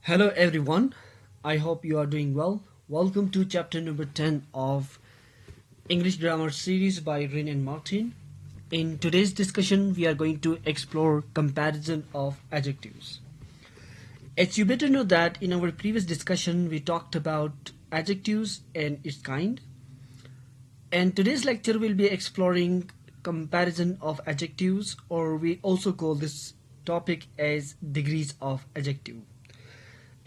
Hello everyone, I hope you are doing well. Welcome to chapter number 10 of English Grammar series by Rin and Martin. In today's discussion, we are going to explore comparison of adjectives. As you better know that in our previous discussion, we talked about adjectives and its kind. And today's lecture will be exploring comparison of adjectives, or we also call this topic as degrees of adjective.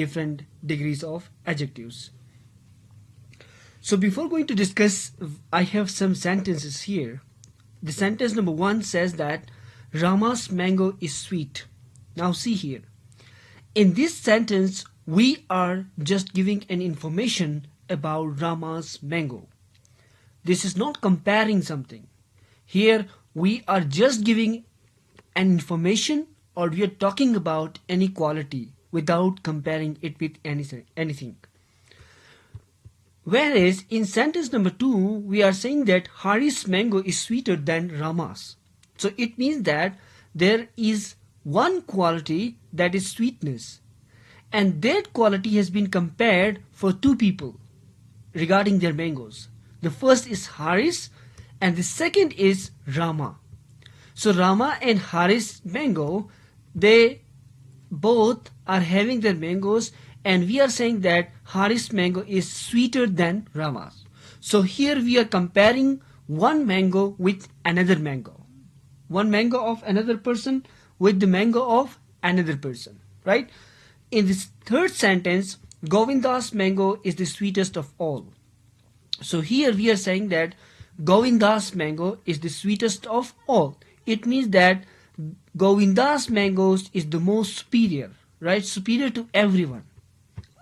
different degrees of adjectives. So before going to discuss, I have some sentences here. The sentence number 1 says that Rama's mango is sweet. Now see here. In this sentence, we are just giving an information about Rama's mango. This is not comparing something. Here we are just giving an information, or we are talking about any quality without comparing it with anything. Whereas in sentence number 2, we are saying that Hari's mango is sweeter than Rama's. So it means that there is one quality, that is sweetness. And that quality has been compared for two people regarding their mangoes. The first is Haris and the second is Rama. So Rama and Haris mango, they both are having their mangoes, and we are saying that Haris mango is sweeter than Rama's. So here we are comparing one mango with another mango. One mango of another person with the mango of another person, right? In this third sentence, Govinda's mango is the sweetest of all. So here we are saying that Govinda's mango is the sweetest of all. It means that Govinda's mangoes is the most superior, right? Superior to everyone.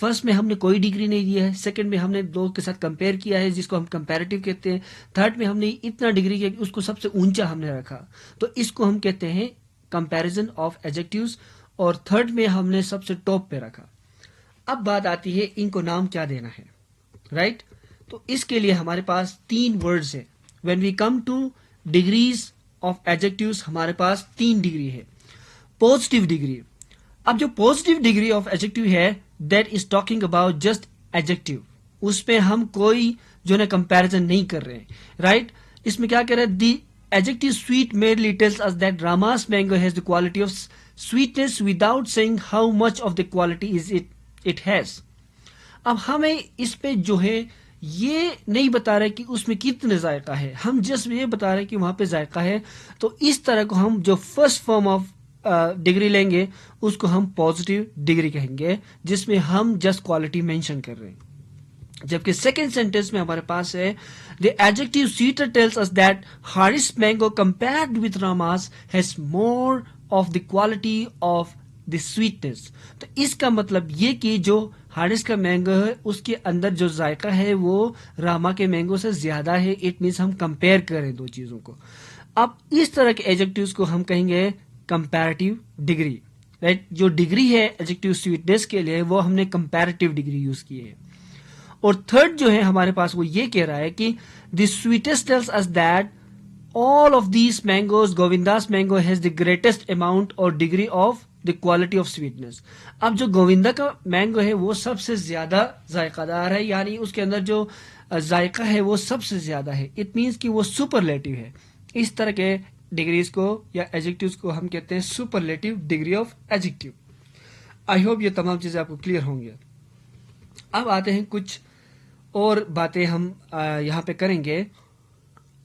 First میں ہم نے کوئی degree نہیں دیا ہے، second میں ہم نے دو کے ساتھ کمپیئر کیا ہے جس کو ہم کمپیریٹیو کہتے ہیں، تھرڈ میں ہم نے اتنا ڈگری کیا کہ اس کو سب سے اونچا ہم نے رکھا، تو اس کو ہم کہتے ہیں کمپیریزن آف ایڈجیکٹیوز، اور تھرڈ میں ہم نے سب سے ٹاپ پہ رکھا۔ اب بات آتی ہے ان کو نام کیا دینا ہے، رائٹ؟ تو اس کے لیے ہمارے پاس 3 ورڈز ہیں۔ When we come to degrees of adjectives ہمارے پاس 3 ڈگری ہے۔ پازیٹیو ڈگری، اب جو پازیٹیو ڈگری آف ایڈجیکٹیو ہے that is talking about just adjective, اس پہ ہم کوئی جو ہے کمپیریزن نہیں کر رہے ہیں، رائٹ؟ اس میں کیا کہہ رہے ہیں؟ The adjective sweet merely tells us that Rama's mango has the quality of sweetness without saying how much of the quality is it has۔ اب ہمیں اس پہ جو ہے یہ نہیں بتا رہے کہ اس میں کتنے ذائقہ ہے، ہم جسٹ یہ بتا رہے کہ وہاں پہ ذائقہ ہے، تو اس طرح کو ہم جو فرسٹ فارم آف ڈگری لیں گے اس کو ہم پازیٹیو ڈگری کہیں گے، جس میں ہم جسٹ کوالٹی مینشن کر رہے ہیں۔ جبکہ سیکنڈ سینٹینس میں ہمارے پاس ہے the adjective sweeter tells us that Hari's mango compared with Rama's has more of the quality of the sweetness۔ تو اس کا مطلب یہ کہ جو حارث کا مینگو ہے اس کے اندر جو ذائقہ ہے وہ راما کے مینگو سے زیادہ ہے، اٹ مینس ہم کمپیئر کریں دو چیزوں کو۔ اب اس طرح کے ایڈجیکٹیوز کو ہم کہیں گے کمپیریٹیو ڈگری، رائٹ؟ جو ڈگری ہے ایڈجیکٹیو سویٹنس کے لیے وہ ہم نے کمپیریٹیو ڈگری یوز کی ہے۔ اور تھرڈ جو ہے ہمارے پاس وہ یہ کہہ رہا ہے کہ the sweetest tells us that all of these mangoes Govinda's mango has the greatest amount or degree of the quality of sweetness۔ اب جو گووندا کا مینگو ہے وہ سب سے زیادہ ذائقہ دار ہے، یعنی اس کے اندر جو ذائقہ ہے وہ سب سے زیادہ ہے، اٹ مینس کہ وہ سپرلیٹو ہے۔ اس طرح کے ڈگریز کو یا ایڈجیکٹیوز کو ہم کہتے ہیں superlative degree of adjective. I hope یہ تمام چیزیں آپ کو کلیئر ہوں گی۔ اب آتے ہیں کچھ اور باتیں ہم یہاں پہ کریں گے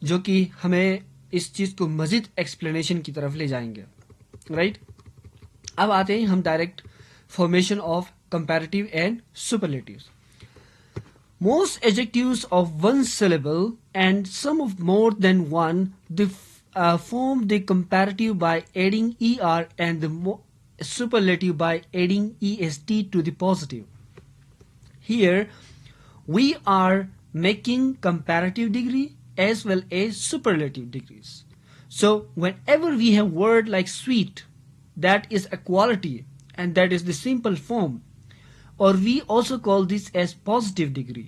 جو کہ ہمیں اس چیز کو مزید ایکسپلینیشن کی طرف لے جائیں گے، رائٹ؟ اب آتے ہیں ہم direct formation of comparative and superlatives. Most adjectives of one syllable and some of more than one form the comparative by adding er and the superlative by adding est to the positive۔ Here we are making comparative degree as well as superlative degrees. So whenever we have word like sweet, that is a quality and that is the simple form, or we also call this as positive degree.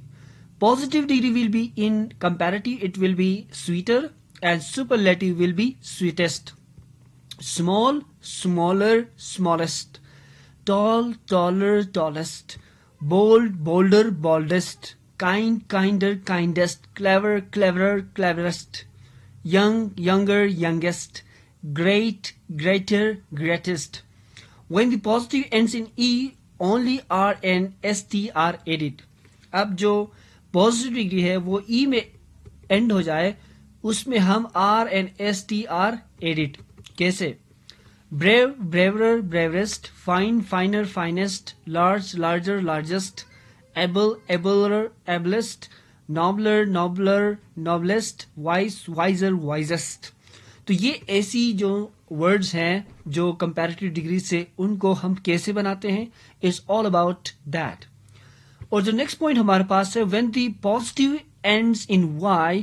Positive degree will be in comparative, it will be sweeter, and superlative will be sweetest. Small, smaller, smallest. Tall, taller, tallest. Bold, bolder, boldest. Kind, kinder, kindest. Clever, cleverer, cleverest. Young, younger, youngest. Great, greater, greatest. When the positive ends in E, only R and ST are added. اب جو positive degree ہے وہ ای میں and ہو جائے اس میں ہم r and s t are added. کیسے؟ Brave, braver, bravest, fine, finer, finest, large, larger, largest, able, abler, ablest, nobler, nobler, noblest, wise, wiser, wisest. تو یہ ایسی جو ورڈز ہیں جو کمپیریٹیو ڈگری سے ان کو ہم کیسے بناتے ہیں، اٹس آل اباؤٹ دیٹ۔ اور جو نیکسٹ پوائنٹ ہمارے پاس ہے when the positive ends in y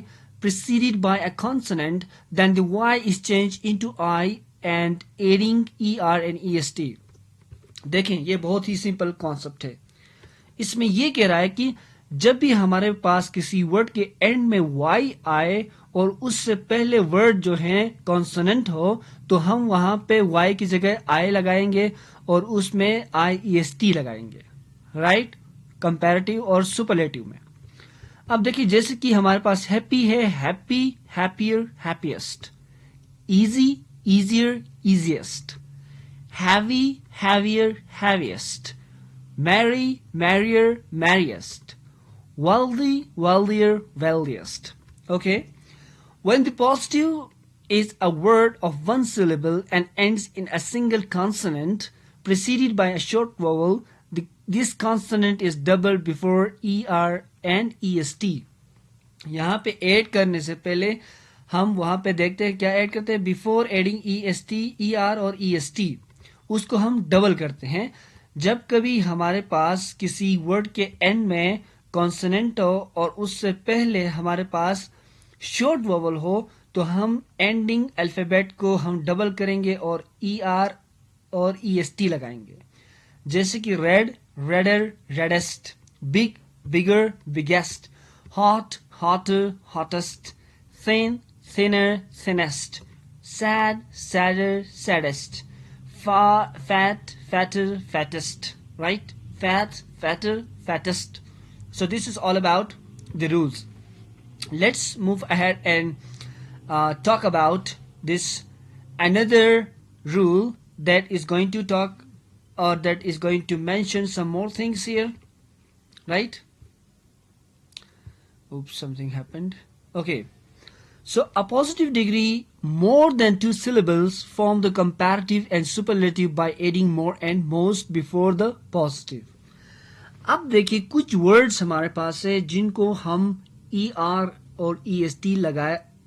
preceded by a consonant then the y is changed into I and adding er and est۔ دیکھیں یہ بہت ہی سمپل کانسیپٹ ہے، اس میں یہ کہہ رہا ہے کہ جب بھی ہمارے پاس کسی ورڈ کے اینڈ میں y آئے اور اس سے پہلے ورڈ جو ہیں کانسوننٹ ہو تو ہم وہاں پہ y کی جگہ I لگائیں گے اور اس میں IEST لگائیں گے، رائٹ؟ کمپیریٹیو اور سپرلیٹیو میں۔ اب دیکھیے جیسے کہ ہمارے پاس ہیپی ہے، happy, happier, happiest, easy, easier, easiest, heavy, ہیویئر، heaviest, میری، میریئر، میریسٹ، wealthy, wealthier, wealthiest. Okay? When the positive is a word of one syllable and ends in a single consonant preceded by a short vowel, this consonant is doubled before er and est۔ یہاں پہ add کرنے سے پہلے ہم وہاں پہ دیکھتے ہیں کیا ایڈ کرتے ہیں، before adding est, er اور est اس کو ہم ڈبل کرتے ہیں۔ جب کبھی ہمارے پاس کسی ورڈ کے اینڈ میں کانسوننٹ ہو اور اس سے پہلے ہمارے پاس شارٹ ووول ہو تو ہم اینڈنگ الفابیٹ کو ہم ڈبل کریں گے اور ای آر اور ای ایس ٹی لگائیں گے. جیسے کہ red redder reddest, big bigger biggest, hot hotter hottest, thin thinner thinnest, sad sadder saddest, fat fatter fattest, right? Fat fatter fattest. So this is all about the rules. Let's move ahead and talk about this another rule that is going to talk or that is going to mention some more things here, right? Oops, something happened. Okay, so a positive degree more than two syllables form the comparative and superlative by adding more and most before the positive. اب دیکھیے کچھ words ہمارے پاس ہے جن کو ہم E R اور E S T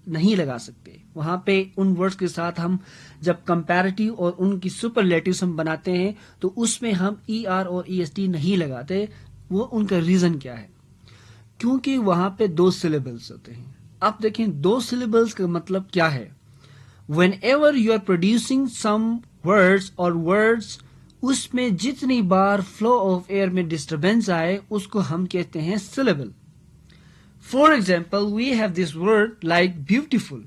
نہیں لگا سکتے. وہاں پہ ان ورڈز کے ساتھ ہم جب کمپیریٹیو اور ان کی سپرلیٹیوز ہم بناتے ہیں تو اس میں ہم ای آر اور ای ایس ٹی نہیں لگاتے. وہ ان کا ریزن کیا ہے؟ کیونکہ وہاں پہ دو سلیبلز ہوتے ہیں. اب دیکھیں دو سلیبلز کا مطلب کیا ہے. Whenever you are producing some words اور ورڈز اس میں جتنی بار فلو آف ایئر میں ڈسٹربینس آئے اس کو ہم کہتے ہیں syllable. For example we have this word like beautiful.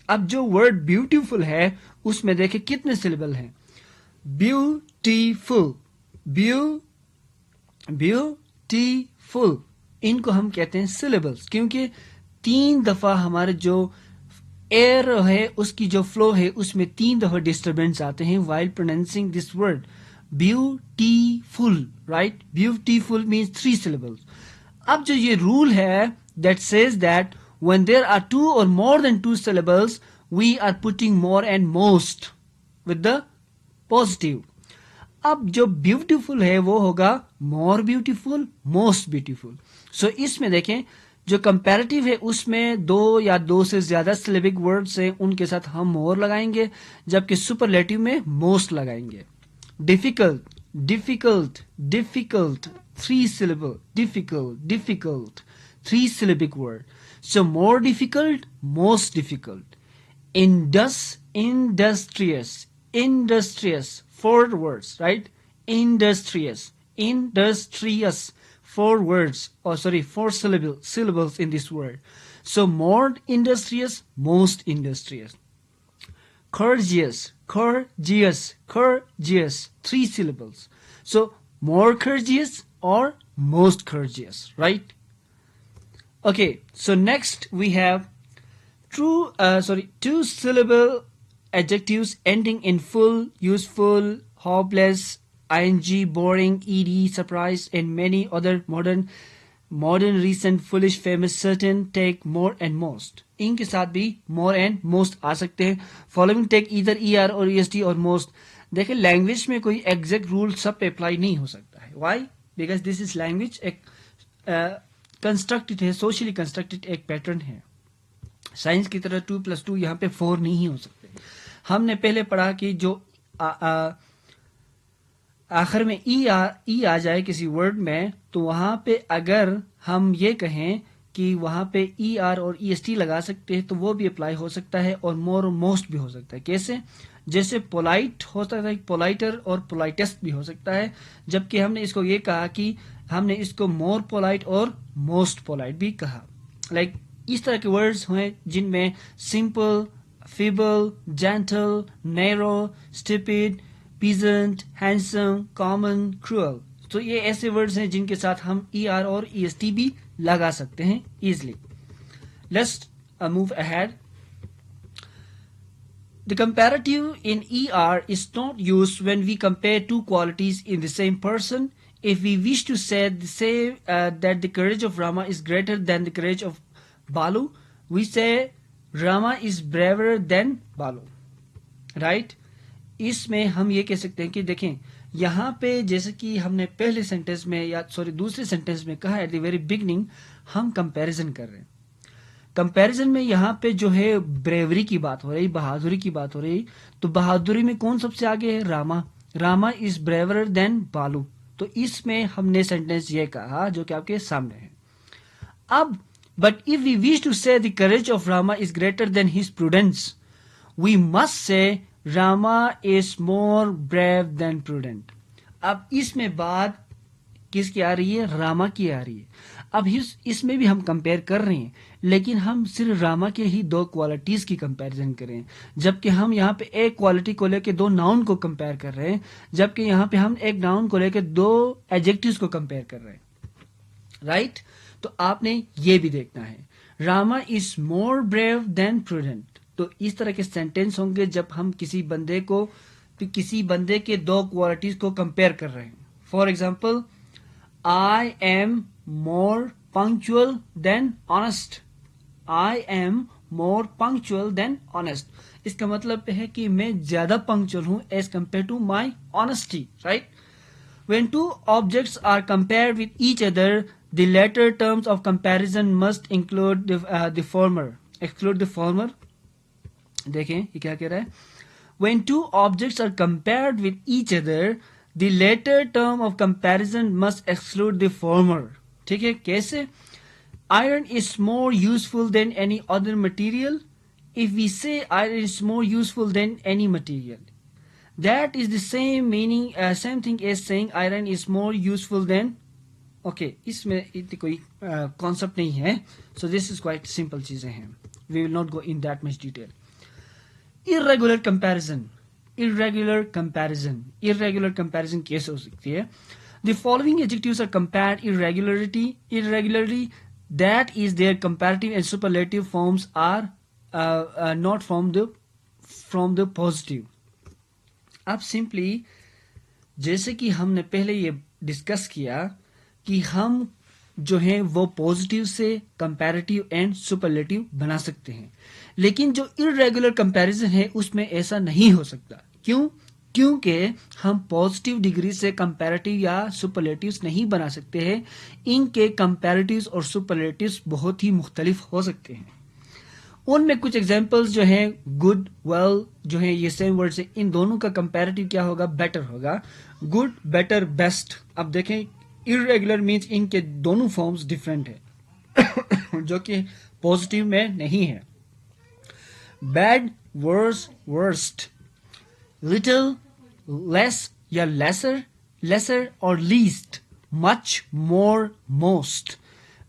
اب جو ورڈ بیوٹیفل ہے اس میں دیکھیں کتنے سلیبل ہیں. بیوٹیفل بیوٹیفل ان کو ہم کہتے ہیں سلیبلز کیونکہ 3 دفعہ ہمارے جو ایئر ہے اس کی جو فلو ہے اس میں 3 دفعہ ڈسٹربینس آتے ہیں while pronouncing this word beautiful, right? Beautiful means 3 syllables. اب جو یہ رول ہے that says that when there are 2 or more than 2 syllables we are putting more and most with the positive. اب جو بیوٹیفل ہے وہ ہوگا more beautiful, most beautiful. So اس میں دیکھیں جو کمپیریٹیو ہے اس میں 2 یا 2 سے زیادہ سلیبک ورڈز ہیں ان کے ساتھ ہم مور لگائیں گے جبکہ سپرلیٹیو میں موسٹ لگائیں گے. Difficult difficult difficult 3 syllable difficult 3 syllabic word. So more difficult, most difficult. Industrious 4 words, right? Industrious 4 words, 4 syllables in this word. So more industrious, most industrious. Courteous 3 syllables. So more courteous or most courteous, right? Okay, so next we have 2 syllable adjectives ending in full, useful, hopeless, ing, boring, ed, surprise, and many other modern, recent, foolish, famous, certain, take, more and most. ان کے ساتھ بھی more and most آ سکتے ہیں. Following take either er اور est اور most. دیکھیں language میں کوئی ایگزیکٹ رول سب پہ اپلائی نہیں ہو سکتا ہے. Why? Because this is language ایک کنسٹرکٹڈ ہے, سوشلی کنسٹرکٹڈ ایک پیٹرن ہے. سائنس کی طرح 2+2 یہاں پہ 4 نہیں ہو سکتے. ہم نے پہلے پڑھا کہ جو آخر میں ای آ جائے کسی ورڈ میں تو وہاں پہ اگر ہم یہ کہیں کہ وہاں پہ ای آر اور ای ایس ٹی لگا سکتے ہیں تو وہ بھی اپلائی ہو سکتا ہے اور مور اور موسٹ بھی ہو سکتا ہے. کیسے؟ جیسے پولائٹ ہو سکتا ہے, پولائٹر اور پولائٹسٹ بھی ہو سکتا ہے, جبکہ ہم نے اس کو یہ کہا کہ ہم نے اس کو مور پولائٹ اور موسٹ پولائٹ بھی کہا. لائک اس طرح کے ورڈز ہیں جن میں سمپل, فیبل, جینٹل, نیرو, اسٹپڈ, پیزنٹ, ہینڈسم, کامن, کروئل. تو یہ ایسے ورڈز ہیں جن کے ساتھ ہم ای آر اور ای ایس ٹی بھی لگا سکتے ہیں easily. Let's move ahead. The comparative in ER is not used when we compare 2 qualities in the same person. If we wish to say that the courage of Rama is greater than the courage of Balu, we say Rama is braver than Balu. Right? اس میں ہم یہ کہہ سکتے ہیں کہ دیکھیں یہاں پہ جیسے کہ ہم نے پہلے سینٹینس میں دوسرے سینٹینس میں کہا ایٹ دی ویری بگننگ ہم کمپیریزن کر رہے ہیں. کمپیریزن میں یہاں پہ جو ہے بریوری کی بات ہو رہی, بہادری کی بات ہو رہی, تو بہادری میں کون سب سے آگے ہے؟ Rama. Rama is braver than Balu. تو اس میں ہم نے سینٹینس یہ کہا جو کہ آپ کے سامنے ہے. اب but if we wish to say the courage of Rama is greater than his prudence, we must say Rama is more brave than prudent. اب اس میں بات کس کی آ رہی ہے؟ راما کی آ رہی ہے. اب اس میں بھی ہم کمپیئر کر رہے ہیں لیکن ہم صرف راما کے ہی دو کوالٹیز کی کمپیریزن کریں، جبکہ ہم یہاں پہ ایک کوالٹی کو لے کے دو ناؤن کو کمپیئر کر رہے ہیں، جبکہ یہاں پہ ہم ایک ناؤن کو لے کے دو ایڈجیکٹیوز کو کمپیئر کر رہے ہیں. رائٹ؟ تو آپ نے یہ بھی دیکھنا ہے. راما از مور بریو دین پروڈنٹ. تو اس طرح کے سینٹینس ہوں گے جب ہم کسی بندے کے دو کوالٹیز کو کمپیئر کر رہے ہیں. For example I am more punctual than honest. I am more punctual than honest. اس کا مطلب ہے کہ میں زیادہ پنکچوئل ہوں as compared to my honesty, right? When two objects are compared with each other, the latter terms of comparison must include the former. Exclude the former. دیکھیں یہ کیا کہہ رہا ہے؟ When two objects are compared with each other, the later term of comparison must exclude the former. ٹھیک ہے؟ کیسے؟ Iron is more useful than any other material. If we say iron is more useful than any material, that is the same meaning, same thing as saying iron is more useful than. Okay, اس میں کوئی concept نہیں ہے. So this is quite simple چیزیں ہیں. We will not go in that much detail. Irregular comparison کیسے ہو سکتی ہے؟ The following adjectives are compared irregularly, that is their comparative and superlative forms are not from the positive. اب simply جیسے کہ ہم نے پہلے یہ ڈسکس کیا کہ ہم جو ہیں وہ پازیٹیو سے کمپیریٹیو اینڈ سپرلیٹیو بنا سکتے ہیں، لیکن جو irregular comparison ہے اس میں ایسا نہیں ہو سکتا. کیوں؟ کیونکہ ہم پازیٹیو ڈگری سے کمپیریٹیو یا سپرلیٹیوز نہیں بنا سکتے ہیں. ان کے کمپیریٹیوز اور سپرلیٹیوز بہت ہی مختلف ہو سکتے ہیں. ان میں کچھ ایگزامپلز جو ہیں گڈ، ویل جو ہیں یہ سیم ورڈز ہیں، ان دونوں کا کمپیریٹیو کیا ہوگا؟ بیٹر ہوگا. Good, better, best. اب دیکھیں irregular مینس ان کے دونوں فارمز ڈفرینٹ ہیں جو کہ پازیٹیو میں نہیں ہے. Bad, worse, worst. Little, less یا لیسر، لیسر اور least. Much, more, most.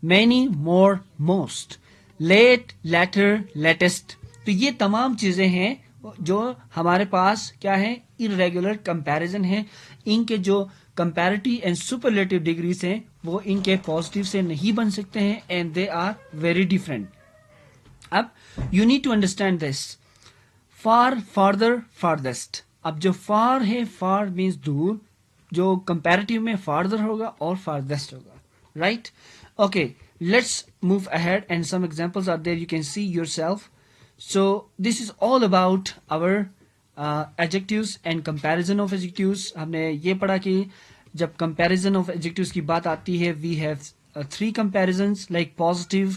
Many, more, most. Late, later, latest. تو یہ تمام چیزیں ہیں جو ہمارے پاس کیا ہیں؟ irregular comparison ہیں. ان کے جو کمپیریٹیو اینڈ سپرلیٹیو ڈگریز ہیں وہ ان کے پازیٹیو سے نہیں بن سکتے ہیں and they are very different. اب you need to understand this. Far, farther, farthest. اب جو فار ہے، فار مینس دور، جو کمپیریٹیو میں فاردر ہوگا اور فاردسٹ ہوگا. Right? Okay, let's move ahead and some examples are there, you can see yourself. So this is all about our adjectives and comparison of adjectives. ہم نے یہ پڑھا کہ جب کمپیریزن آف ایڈجیکٹیوز کی بات آتی ہے we have 3 comparisons like positive,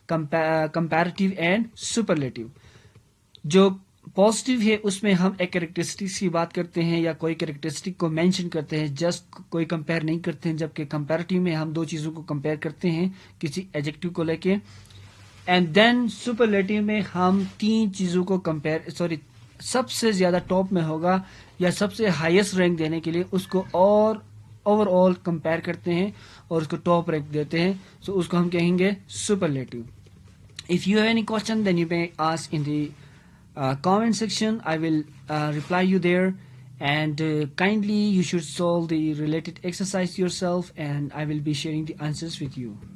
comparative and superlative. جو پازیٹیو ہے اس میں ہم ایک کریکٹرسٹکس کی بات کرتے ہیں یا کوئی کریکٹرسٹک کو مینشن کرتے ہیں، جسٹ کوئی کمپیئر نہیں کرتے ہیں. جبکہ کمپیریٹیو میں ہم 2 چیزوں کو کمپیئر کرتے ہیں کسی ایڈجیکٹیو کو لے کے. اینڈ دین سپرلیٹیو میں ہم 3 چیزوں کو سب سے زیادہ ٹاپ میں ہوگا یا سب سے ہائیسٹ رینک دینے کے لیے اس کو اور اوور آل کمپیئر کرتے ہیں اور اس کو ٹاپ رینک دیتے ہیں. سو اس کو ہم کہیں گے superlative. If you have any question then you may ask in the comment section. I will reply you there, and kindly you should solve the related exercise yourself, and I will be sharing the answers with you.